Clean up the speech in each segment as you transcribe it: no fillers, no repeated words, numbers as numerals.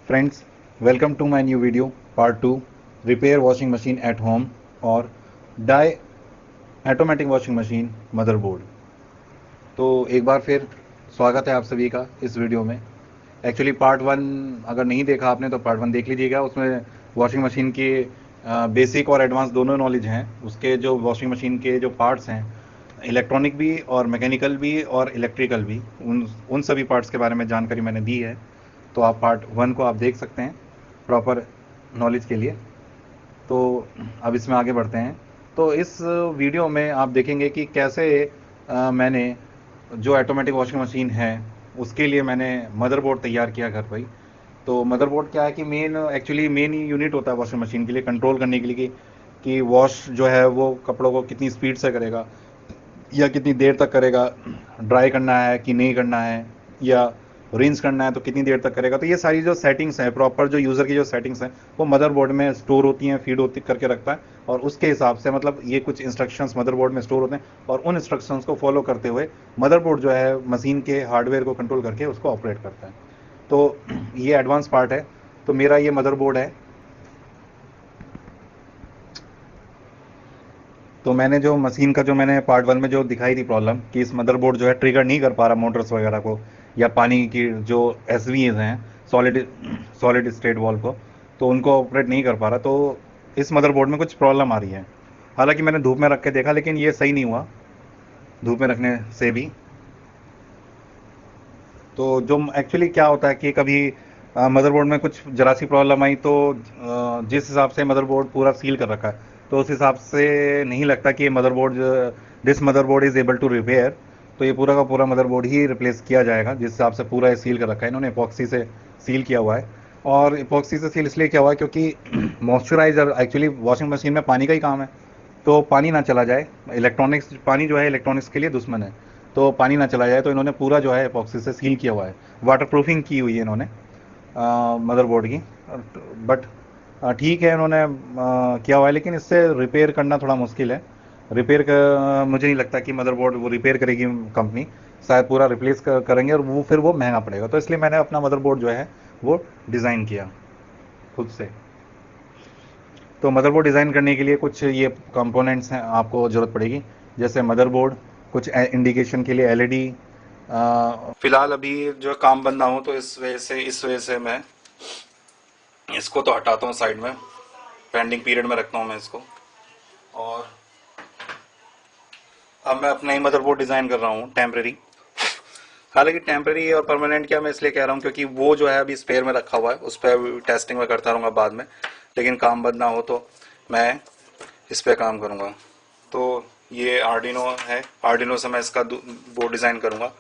Friends, welcome to my new video, part 2, repair washing machine at home और die automatic washing machine motherboard। तो एक बार फिर स्वागत है आप सभी का इस वीडियो में। एक्चुअली पार्ट 1 अगर नहीं देखा आपने तो पार्ट 1 देख लीजिएगा। उसमें वॉशिंग मशीन की बेसिक और एडवांस दोनों नॉलेज हैं। उसके जो वॉशिंग मशीन के जो पार्ट्स हैं, इलेक्ट्रॉनिक भी और मैकेनिकल भी और इलेक्ट्रिकल भी, उन सभी पार्ट्स के बारे में जानकारी मैंने दी है। तो आप पार्ट 1 को आप देख सकते हैं प्रॉपर नॉलेज के लिए। तो अब इसमें आगे बढ़ते हैं। तो इस वीडियो में आप देखेंगे कि कैसे मैंने जो ऑटोमेटिक वॉशिंग मशीन है उसके लिए मैंने मदरबोर्ड तैयार किया घर पर ही। तो मदरबोर्ड क्या है कि एक्चुअली मेन यूनिट होता है वॉशिंग मशीन के लिए, कंट्रोल करने के लिए कि वॉश जो है वो कपड़ों को कितनी स्पीड से करेगा या कितनी देर तक करेगा, ड्राई करना है कि नहीं करना है, या रिंस करना है तो कितनी देर तक करेगा। तो ये सारी जो सेटिंग्स हैं, प्रॉपर जो यूज़र की जो सेटिंग्स हैं वो मदरबोर्ड में स्टोर होती हैं, फीड होती करके रखता है। और उसके हिसाब से मतलब ये कुछ इंस्ट्रक्शंस मदरबोर्ड में स्टोर होते हैं और उन इंस्ट्रक्शंस को फॉलो करते हुए मदरबोर्ड जो है मशीन के हार्डवेयर को कंट्रोल करके उसको ऑपरेट करता है। तो ये एडवांस पार्ट है। तो मेरा ये मदरबोर्ड है। तो मैंने जो मशीन का जो मैंने पार्ट 1 में जो दिखाई थी प्रॉब्लम कि इस मदरबोर्ड जो है ट्रिगर नहीं कर पा रहा मोटर्स वगैरह को या पानी की जो एस हैं, सॉलिड सॉलिड स्टेट वॉल्व को, तो उनको ऑपरेट नहीं कर पा रहा। तो इस मदरबोर्ड में कुछ प्रॉब्लम आ रही है। हालांकि मैंने धूप में रख के देखा लेकिन ये सही नहीं हुआ धूप में रखने से भी। तो जो एक्चुअली क्या होता है कि कभी मदरबोर्ड में कुछ जरा सी प्रॉब्लम आई तो जिस हिसाब से मदरबोर्ड पूरा सील कर रखा है तो उस हिसाब से नहीं लगता कि ये motherboard, this motherboard is able to repair. तो ये पूरा का पूरा मदरबोर्ड ही रिप्लेस किया जाएगा जिस हिसाब से पूरा ये सील कर रखा है। इन्होंने इपॉक्सी से सील किया हुआ है। और इपॉक्सी से सील इसलिए किया हुआ है क्योंकि मॉइस्चराइजर एक्चुअली वॉशिंग मशीन में पानी का ही काम है। तो पानी ना चला जाए, इलेक्ट्रॉनिक्स, पानी जो है इलेक्ट्रॉनिक्स के लिए दुश्मन है। तो पानी ना चला जाए तो इन्होंने पूरा जो है एपॉक्सी से सील किया हुआ है, वाटर प्रूफिंग की हुई है इन्होंने मदरबोर्ड की। बट ठीक है इन्होंने किया हुआ है लेकिन इससे रिपेयर करना थोड़ा मुश्किल है। रिपेयर का मुझे नहीं लगता कि मदरबोर्ड वो रिपेयर करेगी कंपनी। शायद पूरा रिप्लेस करेंगे और वो फिर वो महंगा पड़ेगा। तो इसलिए मैंने अपना मदरबोर्ड जो है वो डिज़ाइन किया खुद से। तो मदरबोर्ड डिज़ाइन करने के लिए कुछ ये कंपोनेंट्स हैं आपको ज़रूरत पड़ेगी। जैसे मदरबोर्ड, कुछ इंडिकेशन के लिए एलईडी। फिलहाल अभी जो काम बंद ना हो तो इस वजह से मैं इसको तो हटाता हूँ साइड में, पेंडिंग पीरियड में रखता हूँ मैं इसको। और अब मैं अपना ही मदरबोर्ड डिज़ाइन कर रहा हूँ टेम्परेरी। हालांकि टेम्परेरी और परमानेंट क्या मैं इसलिए कह रहा हूँ क्योंकि वो जो है अभी स्पेयर में रखा हुआ है, उस पर टेस्टिंग में करता रहूँगा बाद में। लेकिन काम बंद ना हो तो मैं इस पर काम करूँगा। तो ये आर्डिनो है, आर्डिनो से मैं इसका बोर्ड डिज़ाइन करूँगा।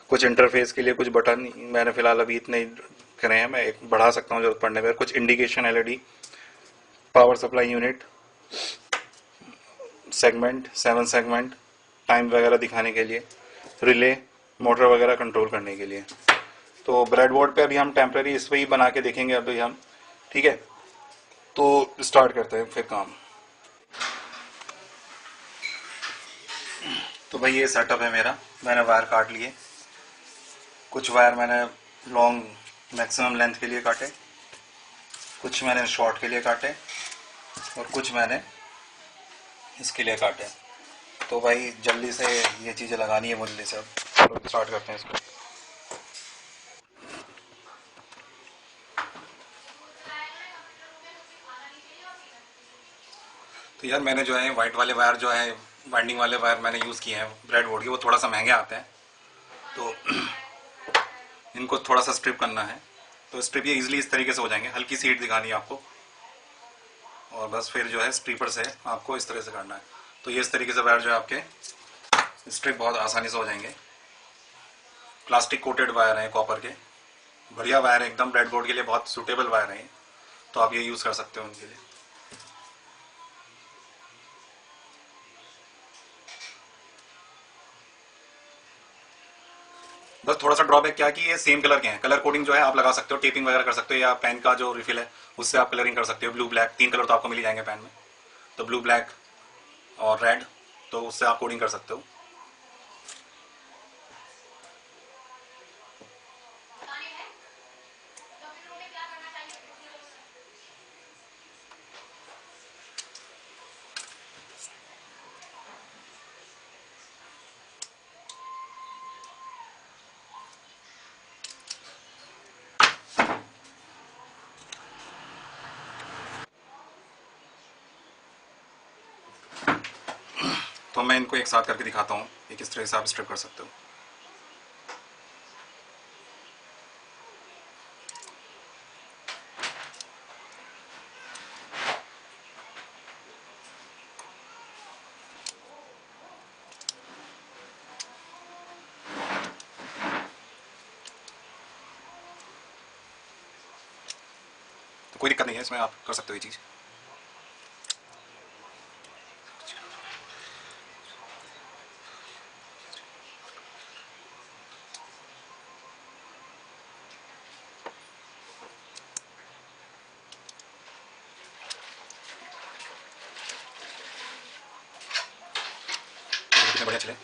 कुछ इंटरफेस के लिए कुछ बटन मैंने फ़िलहाल अभी इतने ही करे हैं, मैं एक बढ़ा सकता हूँ ज़रूरत पड़ने पर। कुछ indication LED, power supply unit, segment, 7 segment, time वगैरह दिखाने के लिए, रिले, मोटर वगैरह कंट्रोल करने के लिए। तो ब्रेडबोर्ड पे अभी हम टेम्परेरी इस पर ही बना के देखेंगे अभी हम। ठीक है, तो स्टार्ट करते हैं फिर काम। तो भाई ये सेटअप है मेरा। मैंने वायर काट लिए। कुछ वायर मैंने लॉन्ग मैक्सिमम लेंथ के लिए काटे, कुछ मैंने शॉर्ट के लिए काटे और कुछ मैंने इसके लिए काटे। तो भाई जल्दी से ये चीज़ें लगानी है मुझे से। अब चलो स्टार्ट करते हैं इसको। तो यार मैंने जो है वाइट वाले वायर जो है वाइंडिंग वाले वायर मैंने यूज़ किए हैं ब्रेडबोर्ड के, वो थोड़ा सा महंगे आते हैं। तो इनको थोड़ा सा स्ट्रिप करना है। तो स्ट्रिप ये इजीली इस तरीके से हो जाएंगे। हल्की सी हीट दिखानी है आपको और बस फिर जो है स्ट्रीपर से आपको इस तरह से करना है। तो ये इस तरीके से वायर जो है आपके स्ट्रिप बहुत आसानी से हो जाएंगे। प्लास्टिक कोटेड वायर हैं कॉपर के, बढ़िया वायर है एकदम। ब्रेडबोर्ड के लिए बहुत सूटेबल वायर हैं, तो आप ये यूज़ कर सकते हो उनके लिए। बस थोड़ा सा ड्रॉबैक क्या है कि ये सेम कलर के हैं। कलर कोडिंग जो है आप लगा सकते हो, टेपिंग वगैरह कर सकते हो, या पेन का जो रिफिल है उससे आप कलरिंग कर सकते हो। ब्लू ब्लैक 3 कलर तो आपको मिल ही जाएंगे पेन में। तो ब्लू, ब्लैक और रेड, तो उससे आप कोडिंग कर सकते हो। तो मैं इनको एक साथ करके दिखाता हूँ कि किस तरह से आप स्ट्रिप कर सकते हो। तो कोई दिक्कत नहीं है, इसमें आप कर सकते हो ये चीज़। कितने बढ़िया चले।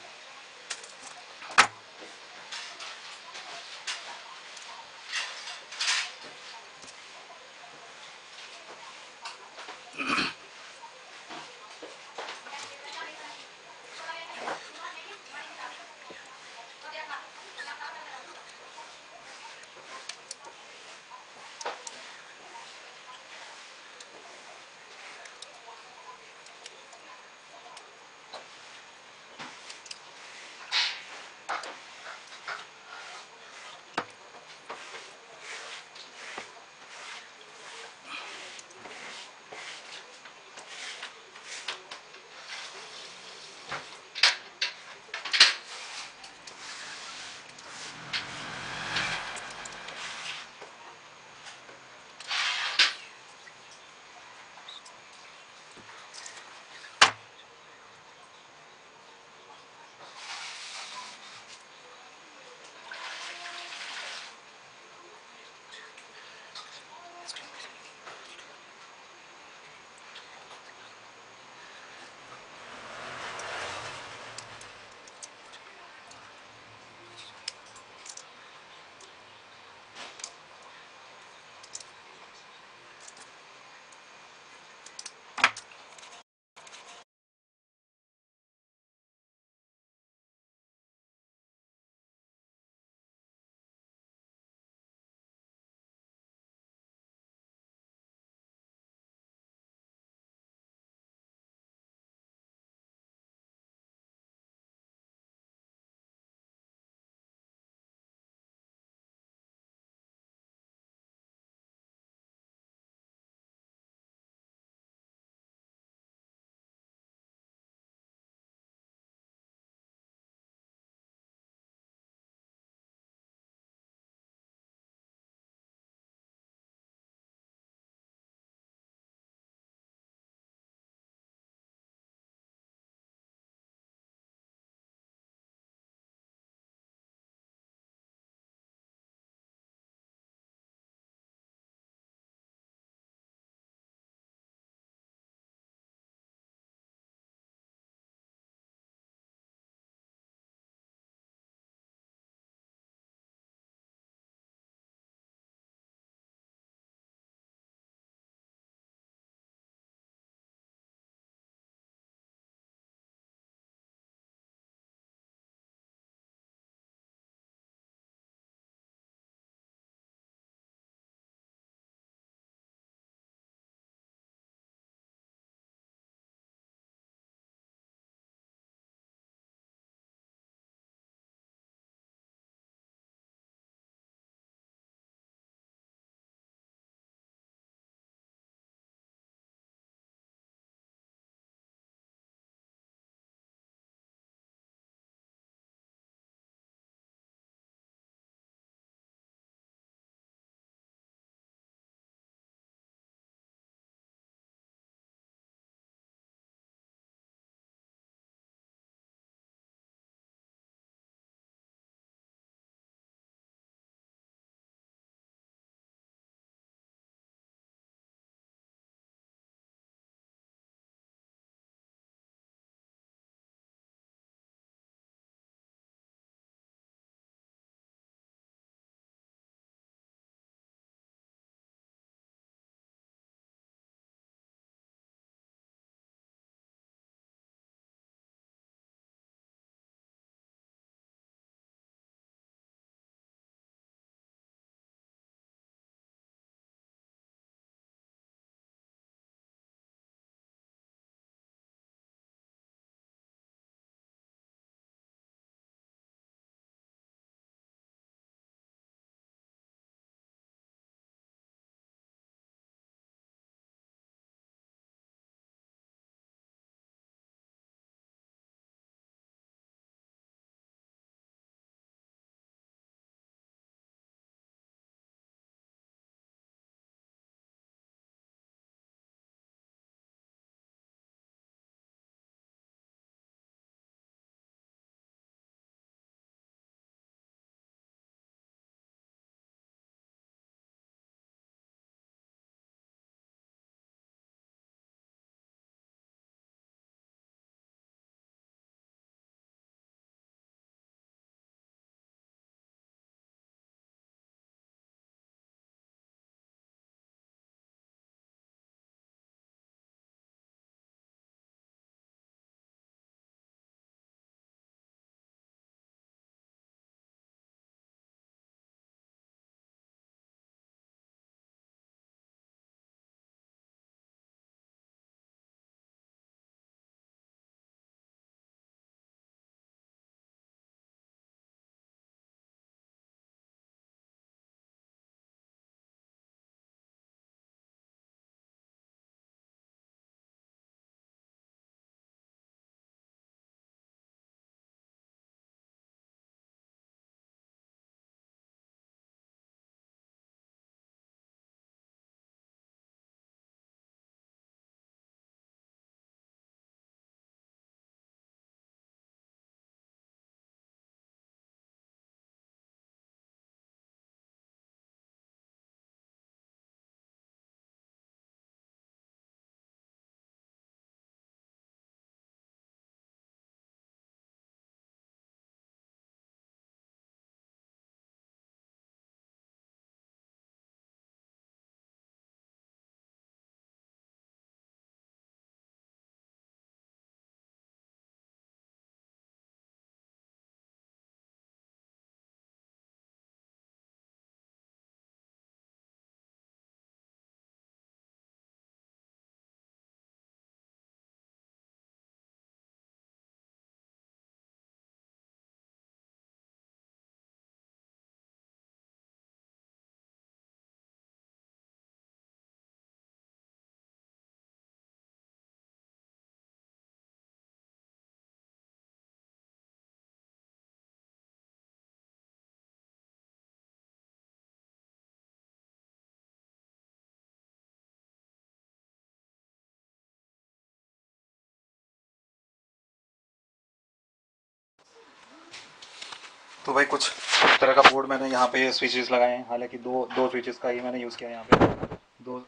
तो भाई कुछ इस तरह का बोर्ड मैंने यहाँ पे स्विचेस लगाए हैं, हालांकि दो दो स्विचेस का ही मैंने यूज़ किया है यहाँ पे। दो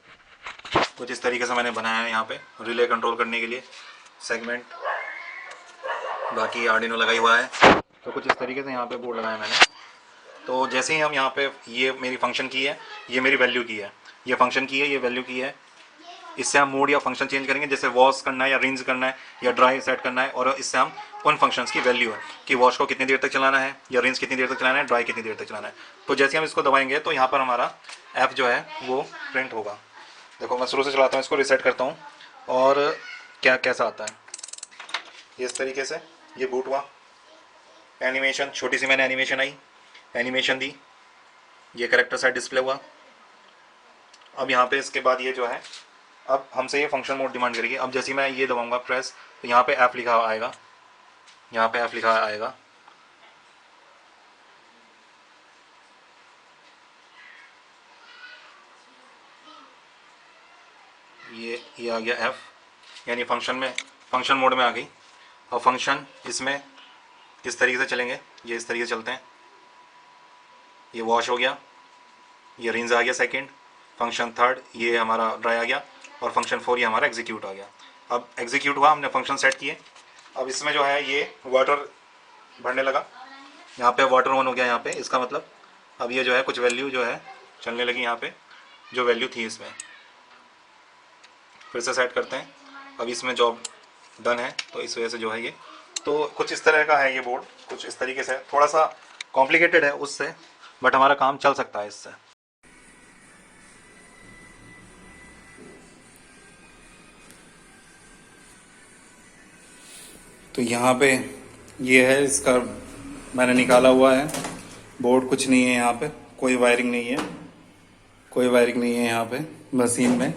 कुछ इस तरीके से मैंने बनाया है यहाँ पे रिले कंट्रोल करने के लिए सेगमेंट, बाकी आर्डिनो लगाई हुआ है। तो कुछ इस तरीके से यहाँ पे बोर्ड लगाया मैंने। तो जैसे ही हम यहाँ पे, ये मेरी फंक्शन की है, ये मेरी वैल्यू की है, ये फंक्शन की है, ये वैल्यू की है। इससे हम मोड या फंक्शन चेंज करेंगे, जैसे वॉश करना है या रिंज करना है या ड्राई सेट करना है, और इससे हम उन फंक्शंस की वैल्यू है कि वॉश को कितनी देर तक चलाना है या रिंज कितनी देर तक चलाना है, ड्राई कितनी देर तक चलाना है। तो जैसे हम इसको दबाएंगे तो यहाँ पर हमारा ऐप जो है वो प्रिंट होगा। देखो मैं शुरू से चलाता हूँ, इसको रिसेट करता हूँ और क्या कैसा आता है। इस तरीके से ये बूट हुआ, एनिमेशन छोटी सी मैंने एनिमेशन आई, एनिमेशन दी, ये करेक्टर साइड डिस्प्ले हुआ। अब यहाँ पे इसके बाद ये जो है, अब हमसे ये फंक्शन मोड डिमांड करेगी। अब जैसे मैं ये दबाऊंगा प्रेस, तो यहाँ पे ऐप लिखा आएगा, यहाँ पे ऐप लिखा आएगा। ये आ गया ऐप, यानी फंक्शन मोड में आ गई। और फंक्शन इसमें किस तरीके से चलेंगे, ये इस तरीके से चलते हैं। ये वॉश हो गया, ये रिंज आ गया सेकंड, फंक्शन थर्ड ये हमारा ड्राई आ गया, और फंक्शन 4 ये हमारा एग्जीक्यूट आ गया। अब एग्जीक्यूट हुआ, हमने फंक्शन सेट किए। अब इसमें जो है ये वाटर भरने लगा, यहाँ पे वाटर ऑन हो गया यहाँ पे। इसका मतलब अब ये जो है कुछ वैल्यू जो है चलने लगी यहाँ पे, जो वैल्यू थी इसमें। फिर से सेट करते हैं, अब इसमें जॉब डन है, तो इस वजह से जो है ये, तो कुछ इस तरह का है ये बोर्ड, कुछ इस तरीके से। थोड़ा सा कॉम्प्लिकेटेड है उससे, बट हमारा काम चल सकता है इससे। तो यहाँ पे ये है इसका, मैंने निकाला हुआ है बोर्ड। कुछ नहीं है यहाँ पे, कोई वायरिंग नहीं है, कोई वायरिंग नहीं है यहाँ पे मशीन में।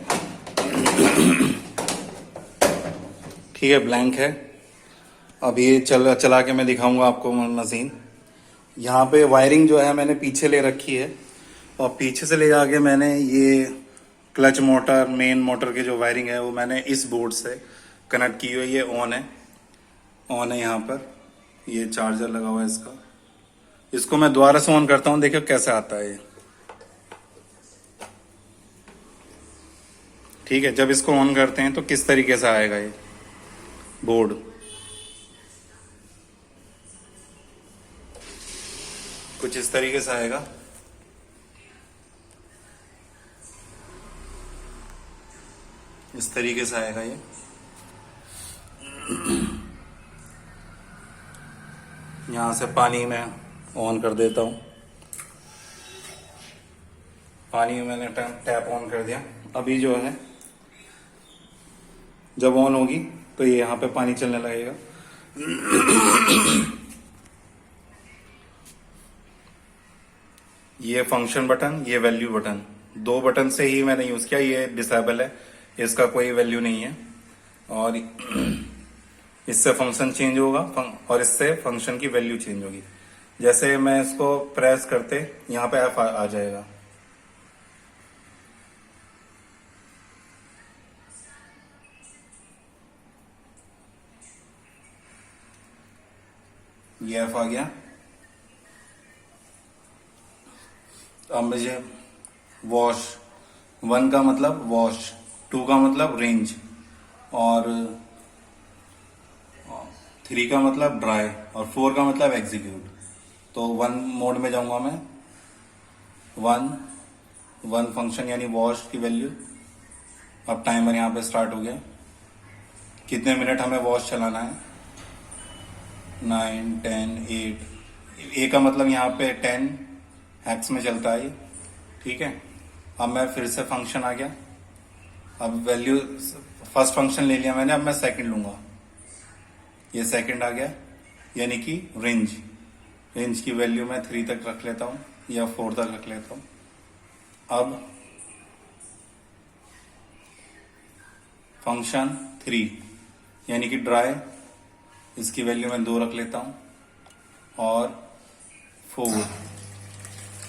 ठीक है, ब्लैंक है। अब ये चला के मैं दिखाऊंगा आपको मशीन। यहाँ पे वायरिंग जो है मैंने पीछे ले रखी है, और पीछे से ले जाके मैंने ये क्लच मोटर, मेन मोटर के जो वायरिंग है वो मैंने इस बोर्ड से कनेक्ट की हुई है। ये ऑन है यहाँ पर, ये चार्जर लगा हुआ है इसका। इसको मैं दोबारा से ऑन करता हूँ, देखिए कैसे आता है ये। ठीक है, जब इसको ऑन करते हैं तो किस तरीके से आएगा ये बोर्ड। कुछ इस तरीके से आएगा। इस तरीके से आएगा ये। यहां से पानी में ऑन कर देता हूं। पानी में मैंने टैप ऑन कर दिया। अभी जो है जब ऑन होगी तो ये यहाँ पे पानी चलने लगेगा। ये फंक्शन बटन, ये वैल्यू बटन, दो बटन से ही मैंने यूज किया। ये डिसेबल है, इसका कोई वैल्यू नहीं है, और इससे फंक्शन चेंज होगा और इससे फंक्शन की वैल्यू चेंज होगी। जैसे मैं इसको प्रेस करते यहाँ पे एफ आ जाएगा। ये एफ आ गया। अब मुझे वॉश 1 का मतलब वॉश, 2 का मतलब रेंज, और 3 का मतलब ड्राई, और 4 का मतलब एग्जीक्यूट। तो 1 मोड में जाऊंगा मैं। 1 फंक्शन यानी वॉश की वैल्यू। अब टाइमर यहाँ पे स्टार्ट हो गया, कितने मिनट हमें वॉश चलाना है। 9, 10, 8। ए का मतलब यहाँ पे 10 हैक्स में चलता है ये। ठीक है, अब मैं फिर से फंक्शन आ गया। अब वैल्यू फर्स्ट फंक्शन ले लिया मैंने, अब मैं सेकंड लूंगा। ये सेकंड आ गया, यानी कि रेंज की वैल्यू मैं 3 तक रख लेता हूँ या 4 तक रख लेता हूँ। अब फंक्शन 3 यानी कि ड्राई, इसकी वैल्यू मैं 2 रख लेता हूँ, और 4।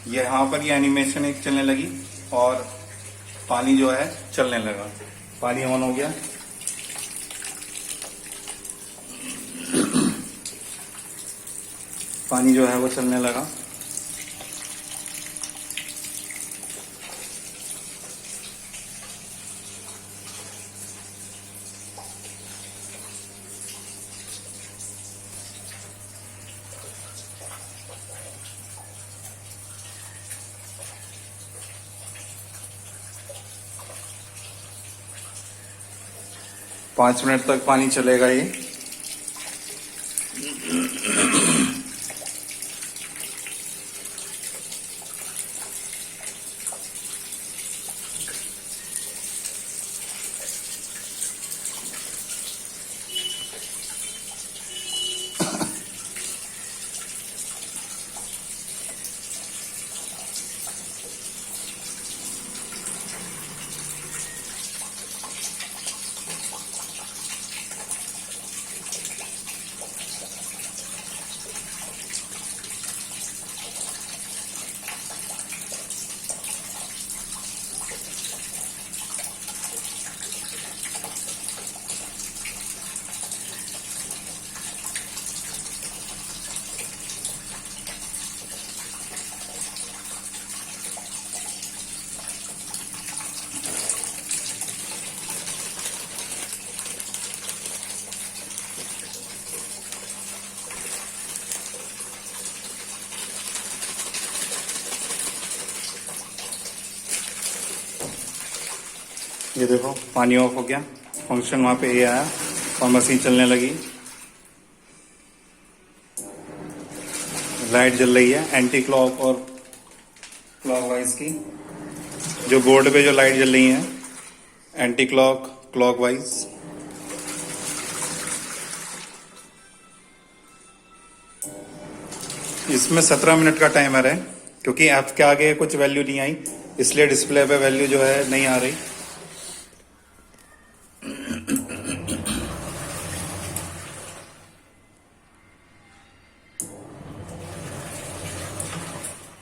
यहाँ पर ये एनिमेशन एक चलने लगी और पानी जो है चलने लगा। पानी ऑन हो गया। पानी जो है वो चलने लगा। पाँच मिनट तक पानी चलेगा ये। ये देखो पानी ऑफ हो गया, फंक्शन वहां पे ये आया और मशीन चलने लगी। लाइट जल रही है एंटी क्लॉक और क्लॉकवाइज की। जो बोर्ड पे जो लाइट जल रही है एंटी क्लॉक क्लॉकवाइज। इसमें 17 मिनट का टाइमर है, क्योंकि एफ के आगे कुछ वैल्यू नहीं आई इसलिए डिस्प्ले पे वैल्यू जो है नहीं आ रही।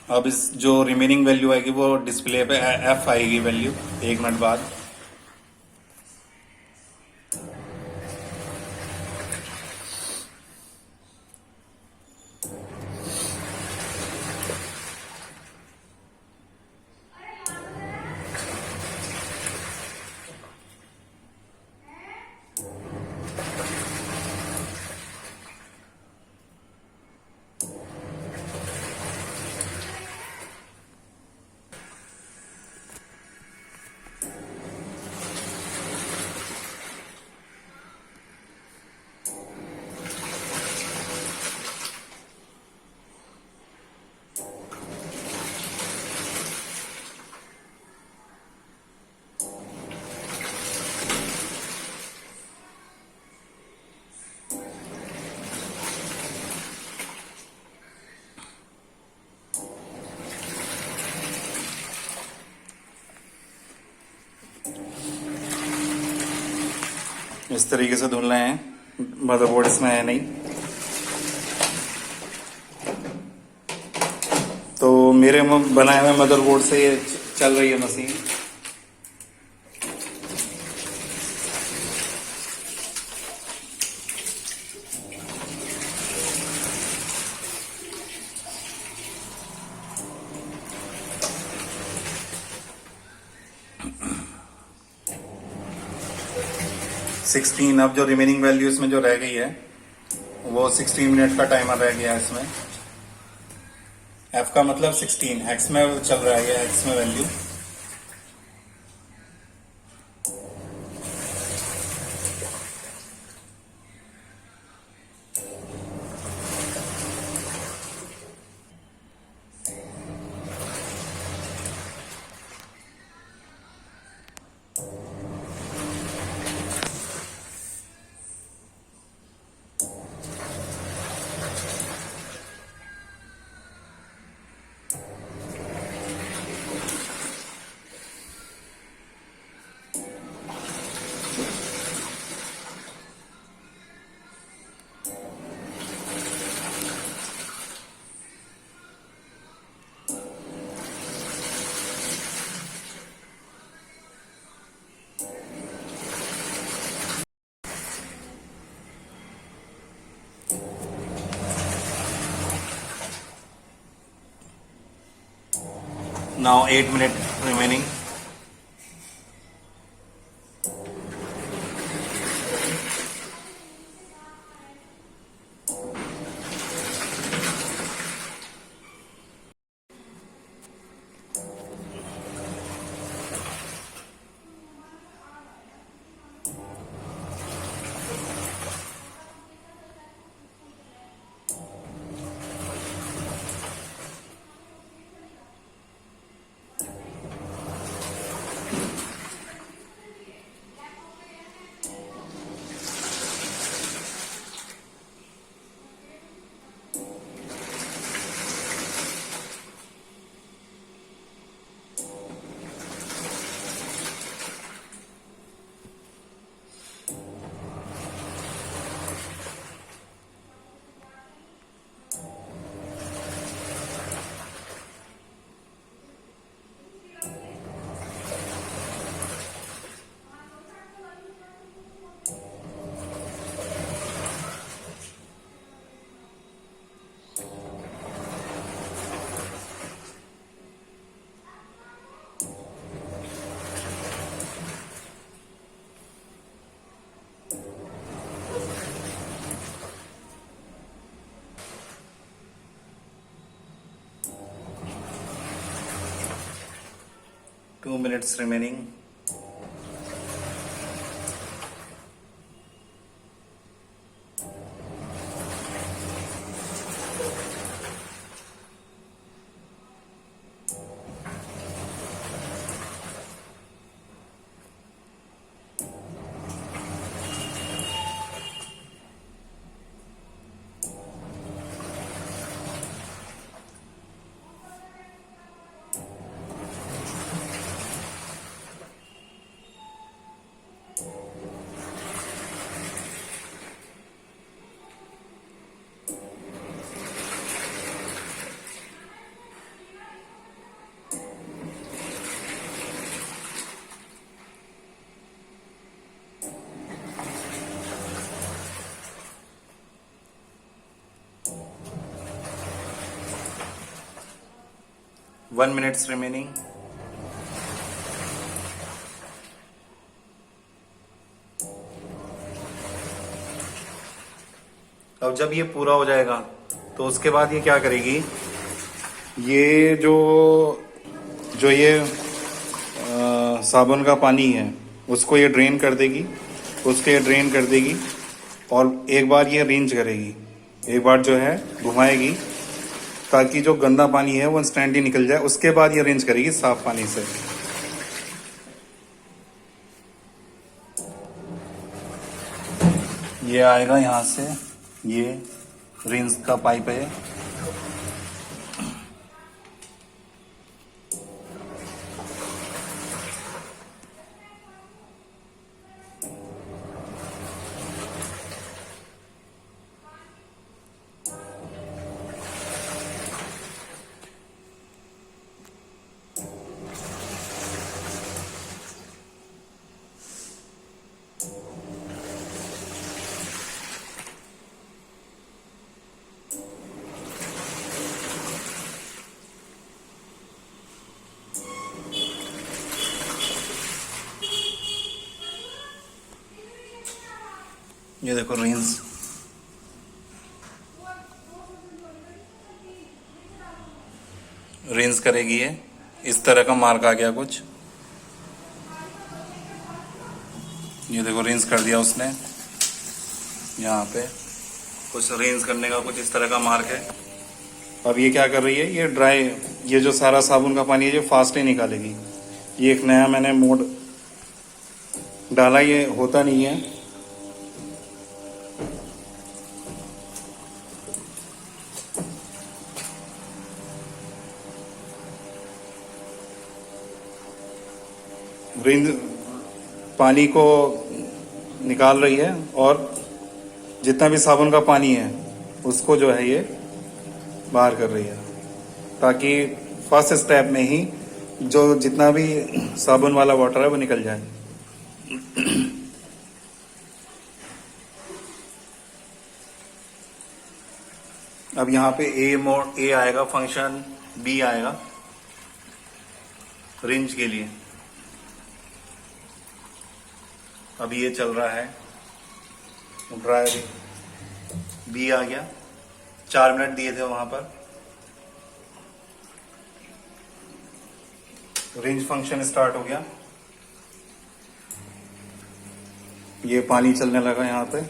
अब इस जो रिमेनिंग वैल्यू आएगी वो डिस्प्ले पे एफ आएगी वैल्यू 1 मिनट बाद। इस तरीके से धुलना है, मदरबोर्ड इसमें है नहीं। तो मेरे बनाए हुए मदरबोर्ड से ये चल रही है मशीन। अब जो रिमेनिंग वैल्यू इसमें जो रह गई है वो 16 मिनट का टाइमर रह गया है इसमें। एफ का मतलब 16, एक्स में चल रहा है, ये एक्स में value. Now 8 minutes remaining. Two minutes remaining. One minutes remaining. अब जब ये पूरा हो जाएगा तो उसके बाद ये क्या करेगी, ये जो ये साबुन का पानी है उसको ये ड्रेन कर देगी, उसको ये ड्रेन कर देगी और एक बार ये रिंच करेगी, एक बार जो है घुमाएगी ताकि जो गंदा पानी है वो इंस्टेंटली निकल जाए। उसके बाद ये रिंच करेगी साफ पानी से। ये आएगा यहाँ से, ये रिंस का पाइप है। ये देखो रिंस, रिंस करेगी ये। इस तरह का मार्क आ गया कुछ, ये देखो रिंस कर दिया उसने। यहाँ पे कुछ रिंस करने का कुछ इस तरह का मार्क है। अब ये क्या कर रही है, ये ड्राई, ये जो सारा साबुन का पानी है जो फास्ट ही निकालेगी। ये एक नया मैंने मोड डाला, ये होता नहीं है। रिंस पानी को निकाल रही है और जितना भी साबुन का पानी है उसको जो है ये बाहर कर रही है, ताकि फर्स्ट स्टेप में ही जो जितना भी साबुन वाला वाटर है वो निकल जाए। अब यहाँ पे ए आएगा फंक्शन, बी आएगा। रेंज के लिए। अब ये चल रहा है, ड्राई बी आ गया, 4 मिनट दिए थे वहां पर। रेंज फंक्शन स्टार्ट हो गया, ये पानी चलने लगा यहाँ पे।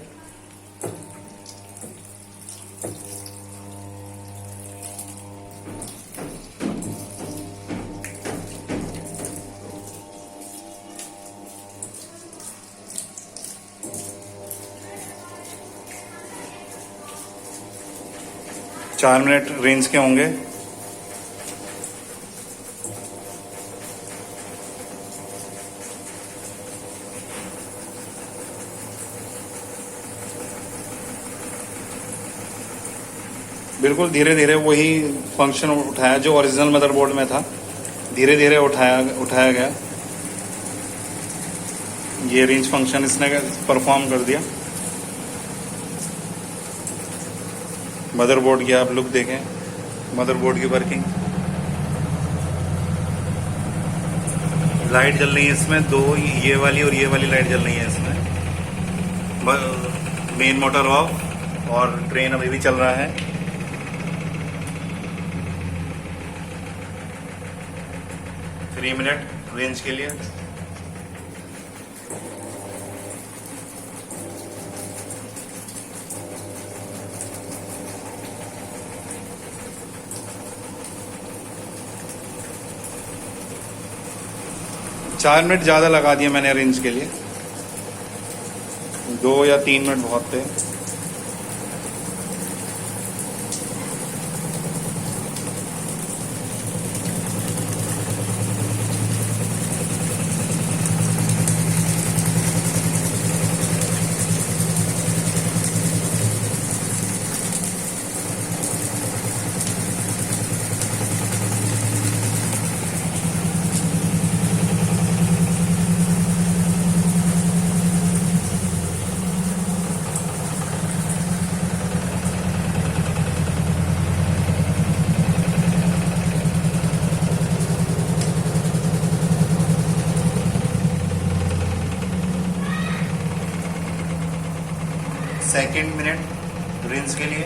चार मिनट रेंज के होंगे। बिल्कुल धीरे धीरे वही फंक्शन उठाया जो ओरिजिनल मदरबोर्ड में था, धीरे धीरे उठाया गया। ये रेंज फंक्शन इसने परफॉर्म कर दिया। मदरबोर्ड की आप लुक देखें, मदरबोर्ड की वर्किंग। लाइट जल रही है इसमें, 2 ये वाली और ये वाली लाइट जल रही है इसमें। मेन मोटर ऑफ और ट्रेन अभी भी चल रहा है। थ्री मिनट रेंज के लिए। चार मिनट ज्यादा लगा दिया मैंने रेंज के लिए, 2 या 3 मिनट बहुत थे। सेकेंड मिनट रेंज के लिए।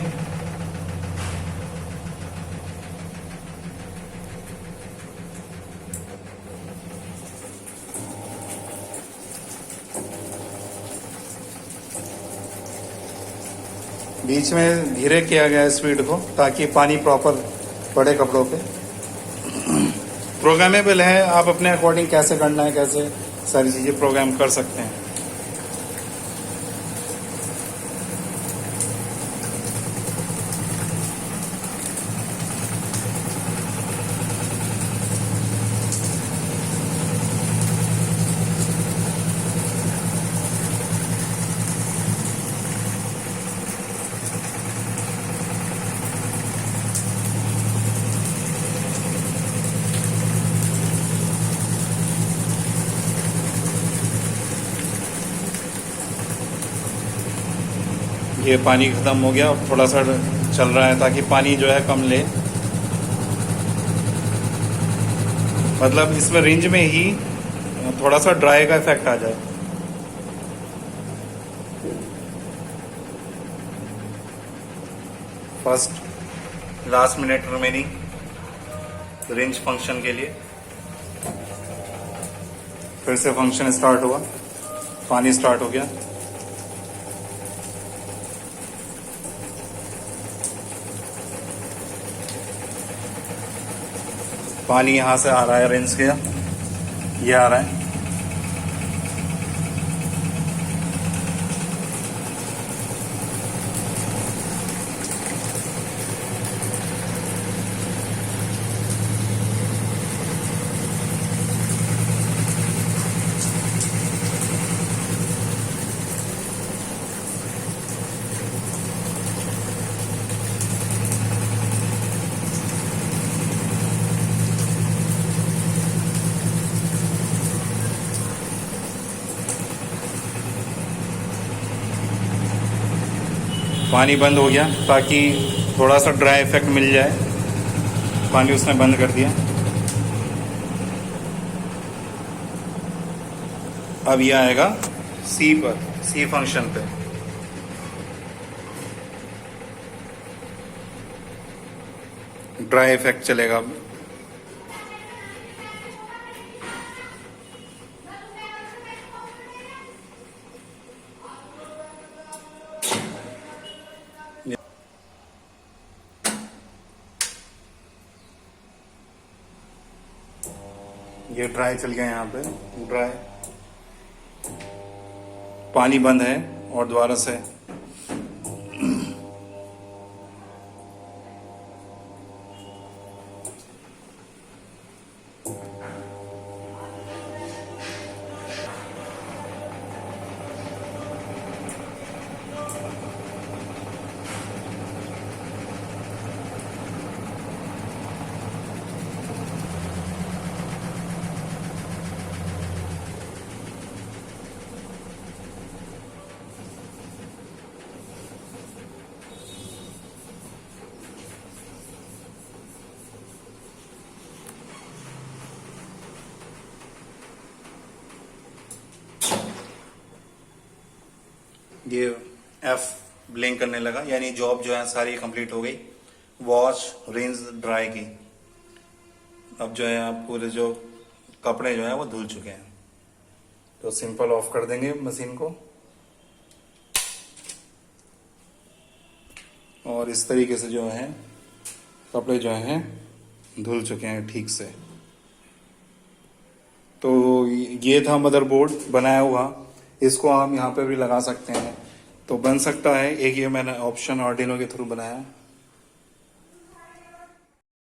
बीच में धीरे किया गया स्पीड को ताकि पानी प्रॉपर पड़े कपड़ों पे। प्रोग्रामेबल है, आप अपने अकॉर्डिंग कैसे करना है, कैसे सारी चीजें प्रोग्राम कर सकते हैं। ये पानी ख़त्म हो गया, थोड़ा सा चल रहा है ताकि पानी जो है कम ले। मतलब इसमें रेंज में ही थोड़ा सा ड्राई का इफेक्ट आ जाए। First last minute remaining range function के लिए। फिर से फंक्शन स्टार्ट हुआ, पानी स्टार्ट हो गया। पानी यहाँ से आ रहा है, रेंज के ये आ रहा है। पानी बंद हो गया ताकि थोड़ा सा ड्राई इफेक्ट मिल जाए। पानी उसने बंद कर दिया। अब ये आएगा सी पर, सी फंक्शन पे। ड्राई इफेक्ट चलेगा अब। ये ड्राई चल गया यहाँ पे, ड्राई। पानी बंद है और दोबारा से ये एफ ब्लिंक करने लगा, यानी जॉब जो है सारी कंप्लीट हो गई वॉश रिंस ड्राई की। अब जो है आप पूरे जो कपड़े जो है वो धुल चुके हैं, तो सिंपल ऑफ कर देंगे मशीन को। और इस तरीके से जो है कपड़े जो हैं धुल चुके हैं ठीक से। तो ये था मदरबोर्ड बनाया हुआ, इसको हम यहाँ पे भी लगा सकते हैं, तो बन सकता है। एक ये मैंने ऑप्शन आर्डिनो के थ्रू बनाया।